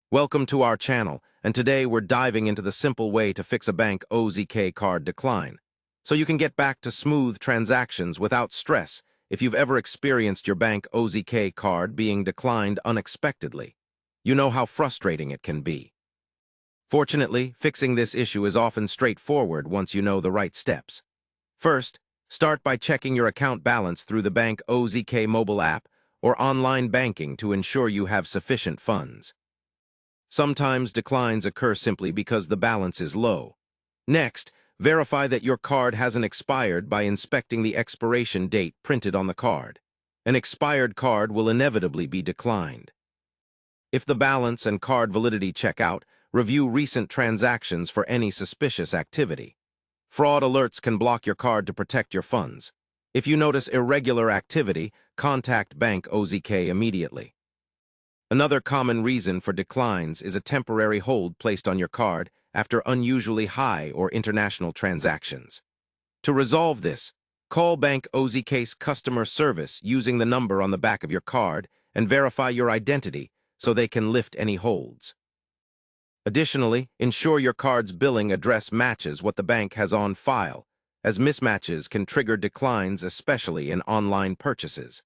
Welcome to our channel, and today we're diving into the simple way to fix a Bank OZK card decline, so you can get back to smooth transactions without stress if you've ever experienced your Bank OZK card being declined unexpectedly. You know how frustrating it can be. Fortunately, fixing this issue is often straightforward once you know the right steps. First, start by checking your account balance through the Bank OZK mobile app or online banking to ensure you have sufficient funds. Sometimes declines occur simply because the balance is low. Next, verify that your card hasn't expired by inspecting the expiration date printed on the card. An expired card will inevitably be declined. If the balance and card validity check out, review recent transactions for any suspicious activity. Fraud alerts can block your card to protect your funds. If you notice irregular activity, contact Bank OZK immediately. Another common reason for declines is a temporary hold placed on your card after unusually high or international transactions. To resolve this, call Bank OZK's customer service using the number on the back of your card and verify your identity so they can lift any holds. Additionally, ensure your card's billing address matches what the bank has on file, as mismatches can trigger declines, especially in online purchases.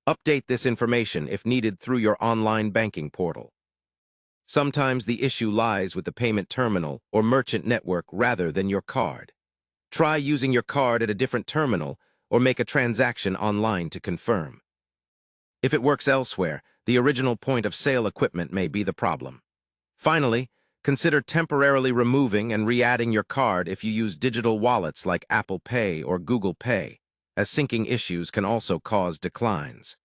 Update this information if needed through your online banking portal. Sometimes the issue lies with the payment terminal or merchant network rather than your card. Try using your card at a different terminal or make a transaction online to confirm. If it works elsewhere, the original point of sale equipment may be the problem. Finally, consider temporarily removing and re-adding your card if you use digital wallets like Apple Pay or Google Pay, as syncing issues can also cause declines.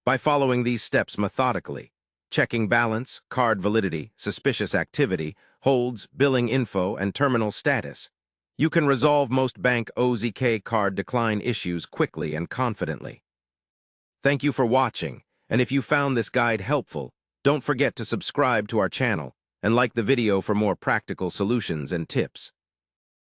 By following these steps methodically, checking balance, card validity, suspicious activity, holds, billing info, and terminal status, you can resolve most Bank OZK card decline issues quickly and confidently. Thank you for watching, and if you found this guide helpful, don't forget to subscribe to our channel and like the video for more practical solutions and tips.